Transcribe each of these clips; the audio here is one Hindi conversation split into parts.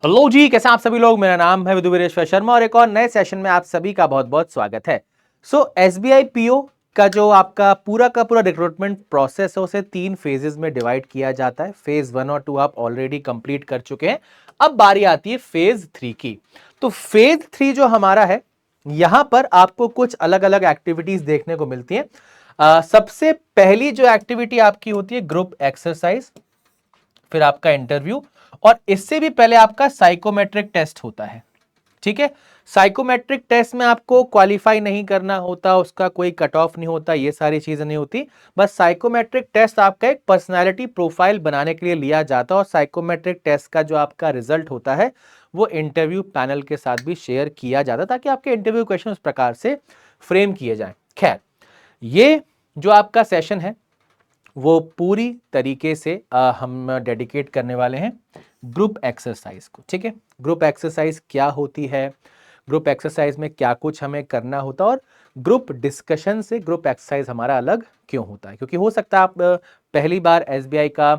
हेलो जी, कैसे आप सभी लोग। मेरा नाम है विदुवीरेश्वर शर्मा और एक और नए सेशन में आप सभी का बहुत बहुत स्वागत है। एसबीआई पीओ का जो आपका पूरा का पूरा रिक्रूटमेंट प्रोसेस है उसे 3 फेजेस में डिवाइड किया जाता है। फेज 1 और 2 आप ऑलरेडी कंप्लीट कर चुके हैं। अब बारी आती है फेज 3 की। तो फेज 3 जो हमारा है, यहां पर आपको कुछ अलग अलग एक्टिविटीज देखने को मिलती है। सबसे पहली जो एक्टिविटी आपकी होती है ग्रुप एक्सरसाइज, फिर आपका इंटरव्यू और इससे भी पहले आपका साइकोमेट्रिक टेस्ट होता है। ठीक है, साइकोमेट्रिक टेस्ट में आपको क्वालिफाई नहीं करना होता, उसका कोई कट ऑफ नहीं होता, ये सारी चीजें नहीं होती। बस साइकोमेट्रिक टेस्ट आपका एक पर्सनालिटी प्रोफाइल बनाने के लिए लिया जाता है और साइकोमेट्रिक टेस्ट का जो आपका रिजल्ट होता है वो इंटरव्यू पैनल के साथ भी शेयर किया जाता है ताकि आपके इंटरव्यू क्वेश्चन उस प्रकार से फ्रेम किए जाएं। खैर, ये जो आपका सेशन है वो पूरी तरीके से हम डेडिकेट करने वाले हैं ग्रुप एक्सरसाइज को। ठीक है, ग्रुप एक्सरसाइज क्या होती है, ग्रुप एक्सरसाइज में क्या कुछ हमें करना होता है और ग्रुप डिस्कशन से ग्रुप एक्सरसाइज हमारा अलग क्यों होता है। क्योंकि हो सकता है आप पहली बार एसबीआई का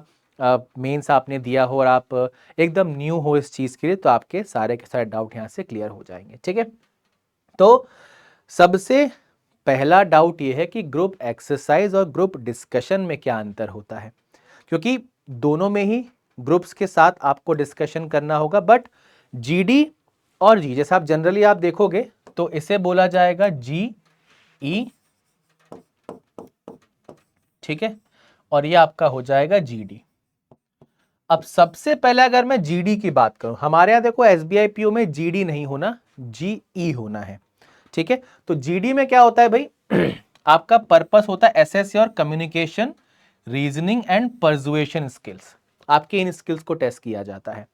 मेंस आपने दिया हो और आप एकदम न्यू हो इस चीज़ के लिए, तो आपके सारे के सारे डाउट यहाँ से क्लियर हो जाएंगे। ठीक है, तो सबसे पहला डाउट यह है कि ग्रुप एक्सरसाइज और ग्रुप डिस्कशन में क्या अंतर होता है। क्योंकि दोनों में ही ग्रुप्स के साथ आपको डिस्कशन करना होगा, बट जीडी और जी जैसे आप जनरली आप देखोगे तो इसे बोला जाएगा जी ई, ठीक है, और ये आपका हो जाएगा जीडी। अब सबसे पहले अगर मैं जीडी की बात करूं, हमारे यहां देखो एसबीआई पीओ में जीडी नहीं होना, जीई होना है। ठीक है, तो जीडी में क्या होता है भाई आपका पर्पस होता है SS your communication, reasoning and persuasion skills. आपके इन स्किल्स को टेस्ट किया जाता है।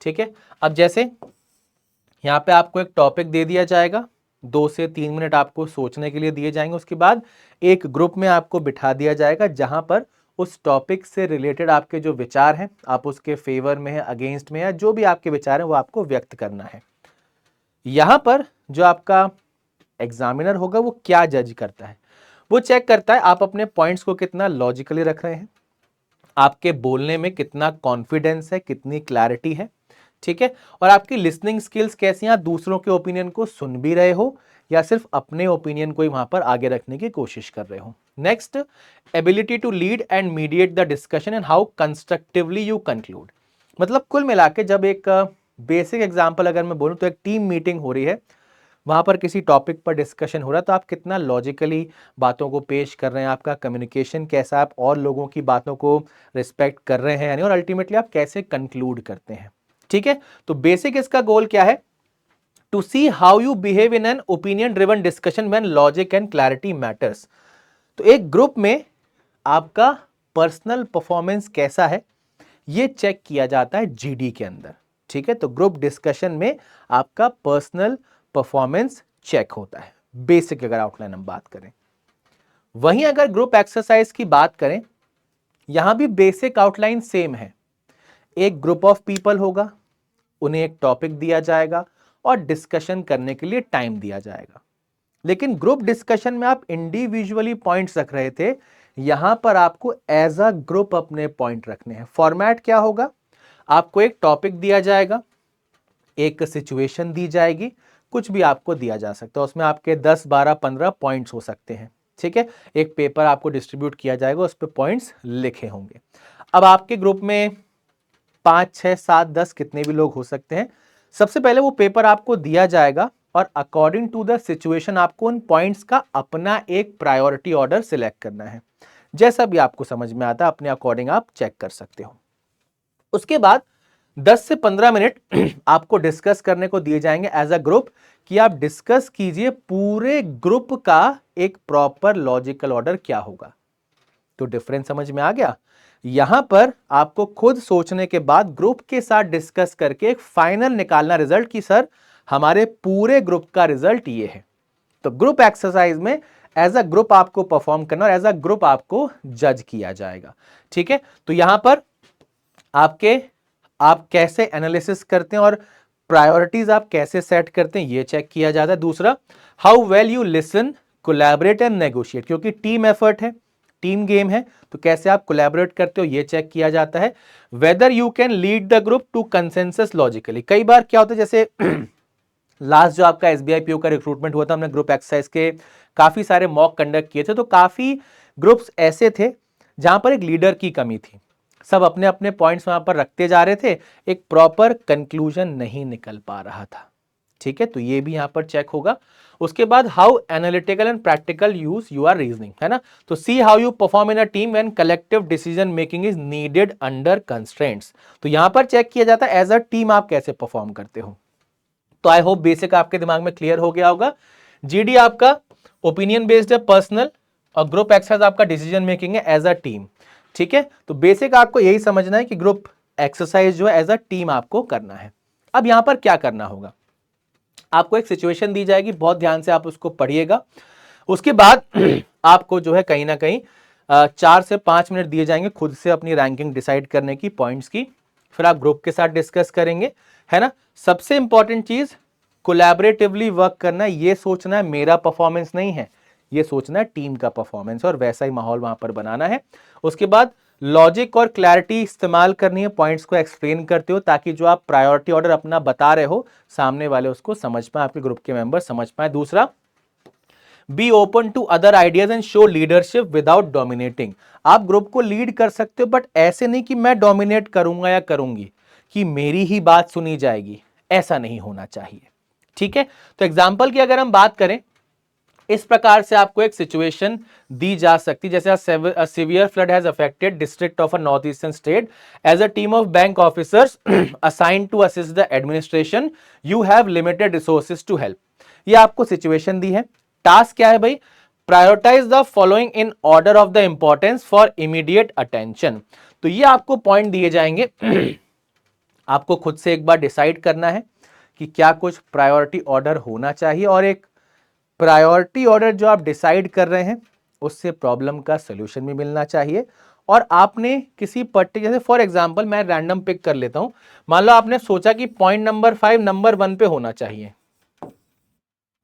ठीक है, अब जैसे यहां पे आपको एक टॉपिक दे दिया जाएगा, 2 से 3 मिनट आपको सोचने के लिए दिए जाएंगे। उसके बाद एक ग्रुप में आपको बिठा दिया जाएगा जहां पर उस टॉपिक से रिलेटेड आपके जो विचार हैं, आप उसके फेवर में है, अगेंस्ट में, या जो भी आपके विचार हैं वो आपको व्यक्त करना है। यहां पर जो आपका एग्जामिनर होगा वो क्या जज करता है, वो चेक करता है आप अपने पॉइंट्स को कितना लॉजिकली रख रहे हैं, आपके बोलने में कितना कॉन्फिडेंस है, कितनी क्लैरिटी है। ठीक है, और आपकी लिसनिंग स्किल्स कैसी हैं, दूसरों के ओपिनियन को सुन भी रहे हो या सिर्फ अपने ओपिनियन को ही वहां पर आगे रखने की कोशिश कर रहे हो। Next, ability to lead and mediate the discussion and how constructively you conclude. मतलब कुल मिला के जब एक बेसिक एग्जांपल अगर मैं बोलूं तो एक टीम मीटिंग हो रही है, वहां पर किसी टॉपिक पर डिस्कशन हो रहा है, तो आप कितना लॉजिकली बातों को पेश कर रहे हैं, आपका कम्युनिकेशन कैसा, आप और लोगों की बातों को रिस्पेक्ट कर रहे हैं यानी, और अल्टीमेटली आप कैसे कंक्लूड करते हैं। ठीक है, तो बेसिक इसका गोल क्या है, to see how you behave in an opinion driven discussion when logic and clarity matters. तो एक ग्रुप में आपका पर्सनल परफॉर्मेंस कैसा है ये चेक किया जाता है जीडी के अंदर। ठीक है, तो ग्रुप डिस्कशन में आपका पर्सनल परफॉर्मेंस चेक होता है, बेसिक अगर आउटलाइन हम बात करें। वहीं अगर ग्रुप एक्सरसाइज की बात करें, यहां भी बेसिक आउटलाइन सेम है। एक ग्रुप ऑफ पीपल होगा, उन्हें एक टॉपिक दिया जाएगा और डिस्कशन करने के लिए टाइम दिया जाएगा। लेकिन ग्रुप डिस्कशन में आप इंडिविजुअली पॉइंट्स रख रहे थे, यहां पर आपको एज अ ग्रुप अपने पॉइंट रखने हैं। फॉर्मेट क्या होगा, आपको एक टॉपिक दिया जाएगा, एक सिचुएशन दी जाएगी, कुछ भी आपको दिया जा सकता है, उसमें आपके 10 12 15 पॉइंट्स हो सकते हैं। ठीक है, एक पेपर आपको डिस्ट्रीब्यूट किया जाएगा, उस पर पॉइंट्स लिखे होंगे। अब आपके ग्रुप में 5 6 7 10 कितने भी लोग हो सकते हैं। सबसे पहले वो पेपर आपको दिया जाएगा और अकॉर्डिंग टू द सिचुएशन आपको उन पॉइंट्स का अपना एक प्रायोरिटी ऑर्डर सिलेक्ट करना है। जैसा भी आपको समझ में आता है अपने अकॉर्डिंग आप चेक कर सकते हो। उसके बाद 10 से 15 मिनट आपको डिस्कस करने को दिए जाएंगे एज अ ग्रुप, कि आप डिस्कस कीजिए पूरे ग्रुप का एक प्रॉपर लॉजिकल ऑर्डर क्या होगा। तो डिफरेंस समझ में आ गया। यहां पर आपको खुद सोचने के बाद ग्रुप के साथ डिस्कस करके एक फाइनल निकालना रिजल्ट कि सर हमारे पूरे ग्रुप का रिजल्ट ये है। तो ग्रुप एक्सरसाइज में एज अ ग्रुप आपको परफॉर्म करना और एज अ ग्रुप आपको जज किया जाएगा। ठीक है, तो यहां पर आप कैसे एनालिसिस करते हैं और प्रायोरिटीज आप कैसे सेट करते हैं ये चेक किया जाता है। दूसरा, how well you listen, collaborate and negotiate, क्योंकि टीम एफर्ट है, टीम गेम है तो कैसे आप कोलैबोरेट करते हो ये चेक किया जाता है। Whether you can lead the group to consensus logically, कई बार क्या होता है जैसे लास्ट जो आपका एसबीआई पीओ का रिक्रूटमेंट हुआ था, हमने ग्रुप एक्सरसाइज के काफी सारे मॉक कंडक्ट किए थे, तो काफी ग्रुप्स ऐसे थे जहां पर एक लीडर की कमी थी, सब अपने अपने पॉइंट्स वहां पर रखते जा रहे थे, एक प्रॉपर कंक्लूजन नहीं निकल पा रहा था। ठीक है, तो ये भी यहां पर चेक होगा। उसके बाद how analytical and practical use you are reasoning, है ना, तो see how you perform in a team when collective decision making is needed under constraints, तो यहां पर चेक किया जाता है एज अ टीम आप कैसे परफॉर्म करते हो। तो आई होप बेसिक आपके दिमाग में क्लियर हो गया होगा। जीडी आपका ओपिनियन बेस्ड है, पर्सनल, और ग्रुप एक्सरसाइज आपका डिसीजन मेकिंग है एज अ टीम। ठीक है, तो बेसिक आपको यही समझना है कि ग्रुप एक्सरसाइज जो है एज अ टीम आपको करना है। अब यहां पर क्या करना होगा, आपको एक सिचुएशन दी जाएगी, बहुत ध्यान से आप उसको पढ़िएगा। उसके बाद आपको जो है कहीं ना कहीं 4 से 5 मिनट दिए जाएंगे खुद से अपनी रैंकिंग डिसाइड करने की, पॉइंट्स की, फिर आप ग्रुप के साथ डिस्कस करेंगे, है ना। सबसे इंपॉर्टेंट चीज कोलैबोरेटिवली वर्क करना है, ये सोचना है मेरा परफॉर्मेंस नहीं है, ये सोचना है टीम का परफॉर्मेंस, और वैसा ही माहौल वहां पर बनाना है। उसके बाद लॉजिक और क्लैरिटी इस्तेमाल करनी है, पॉइंट्स को एक्सप्लेन करते हो ताकि जो आप प्रायोरिटी ऑर्डर अपना बता रहे हो सामने वाले उसको समझ पाए, आपके ग्रुप के मेंबर समझ पाए। दूसरा, be open to other ideas and show leadership without dominating, आप ग्रुप को लीड कर सकते हो बट ऐसे नहीं कि मैं डोमिनेट करूंगा या करूंगी कि मेरी ही बात सुनी जाएगी, ऐसा नहीं होना चाहिए। ठीक है, तो एग्जाम्पल की अगर हम बात करें, इस प्रकार से आपको एक सिचुएशन दी जा सकती, जैसे a severe flood has affected district of a northeastern state, as a team of bank officers assigned to assist the administration, you have limited resources to help। ये आपको सिचुएशन दी है, टास्क क्या है भाई, prioritise the following in order of the importance for immediate attention. तो ये आपको पॉइंट दिए जाएंगे आपको खुद से एक बार डिसाइड करना है कि क्या कुछ प्रायोरिटी ऑर्डर होना चाहिए, और एक प्रायोरिटी ऑर्डर जो आप डिसाइड कर रहे हैं उससे प्रॉब्लम का सोल्यूशन भी मिलना चाहिए। और आपने किसी पर्टिकुलर, जैसे फॉर एग्जांपल मैं रैंडम पिक कर लेता हूं, मान लो आपने सोचा कि पॉइंट नंबर 5 नंबर 1 पे होना चाहिए,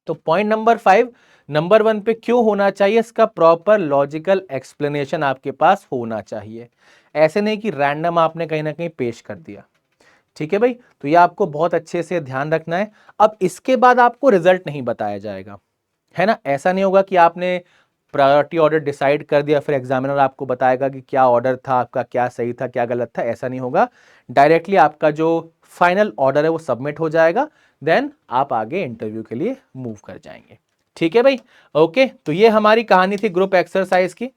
तो पॉइंट नंबर 5 नंबर 1 पे क्यों होना चाहिए, इसका प्रॉपर लॉजिकल एक्सप्लेनेशन आपके पास होना चाहिए, ऐसे नहीं कि रैंडम आपने कहीं ना कहीं पेश कर दिया। ठीक है भाई, तो ये आपको बहुत अच्छे से ध्यान रखना है। अब इसके बाद आपको रिजल्ट नहीं बताया जाएगा, है ना, ऐसा नहीं होगा कि आपने प्रायोरिटी ऑर्डर डिसाइड कर दिया फिर एग्जामिनर आपको बताएगा कि क्या ऑर्डर था आपका, क्या सही था क्या गलत था, ऐसा नहीं होगा। डायरेक्टली आपका जो फाइनल ऑर्डर है वो सबमिट हो जाएगा, देन आप आगे इंटरव्यू के लिए मूव कर जाएंगे। ठीक है भाई, ओके, तो ये हमारी कहानी थी ग्रुप एक्सरसाइज की।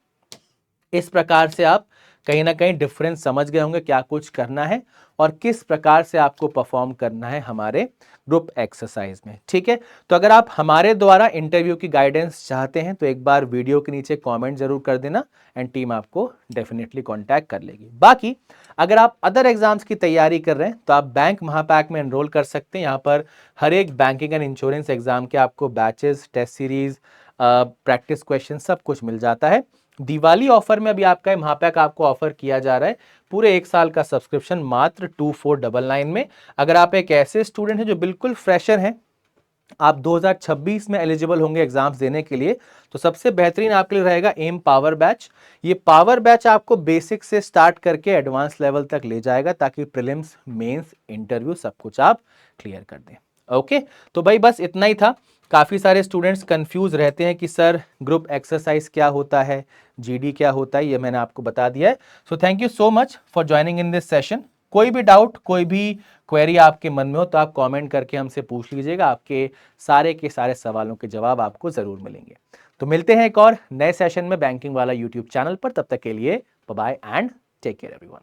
इस प्रकार से आप कहीं ना कहीं डिफरेंस समझ गए होंगे, क्या कुछ करना है और किस प्रकार से आपको परफॉर्म करना है हमारे ग्रुप एक्सरसाइज में। ठीक है, तो अगर आप हमारे द्वारा इंटरव्यू की गाइडेंस चाहते हैं तो एक बार वीडियो के नीचे कमेंट जरूर कर देना, एंड टीम आपको डेफिनेटली कांटेक्ट कर लेगी। बाकी अगर आप अदर एग्जाम्स की तैयारी कर रहे हैं तो आप बैंक महापैक में एनरोल कर सकते हैं। यहाँ पर हर एक बैंकिंग एंड इंश्योरेंस एग्जाम के आपको batches, test series, practice question सब कुछ मिल जाता है। दिवाली ऑफर में अभी आपका महापैक आपको ऑफर किया जा रहा है, पूरे 1 साल का सब्सक्रिप्शन मात्र 2499 में। अगर आप एक ऐसे स्टूडेंट हैं जो बिल्कुल फ्रेशर हैं, आप 2026 में एलिजिबल होंगे एग्जाम्स देने के लिए, तो सबसे बेहतरीन आपके लिए रहेगा एम पावर बैच। ये पावर बैच आपको बेसिक से स्टार्ट करके एडवांस लेवल तक ले जाएगा ताकि प्रीलिम्स, मेंस, इंटरव्यू सब कुछ आप क्लियर कर दें। ओके, तो भाई बस इतना ही था। काफ़ी सारे स्टूडेंट्स कंफ्यूज रहते हैं कि सर ग्रुप एक्सरसाइज क्या होता है, जीडी क्या होता है, ये मैंने आपको बता दिया है। So thank you so much for joining in this session. कोई भी डाउट, कोई भी क्वेरी आपके मन में हो तो आप कमेंट करके हमसे पूछ लीजिएगा, आपके सारे के सारे सवालों के जवाब आपको ज़रूर मिलेंगे। तो मिलते हैं एक और नए सेशन में बैंकिंग वाला यूट्यूब चैनल पर, तब तक के लिए bye bye and take care everyone.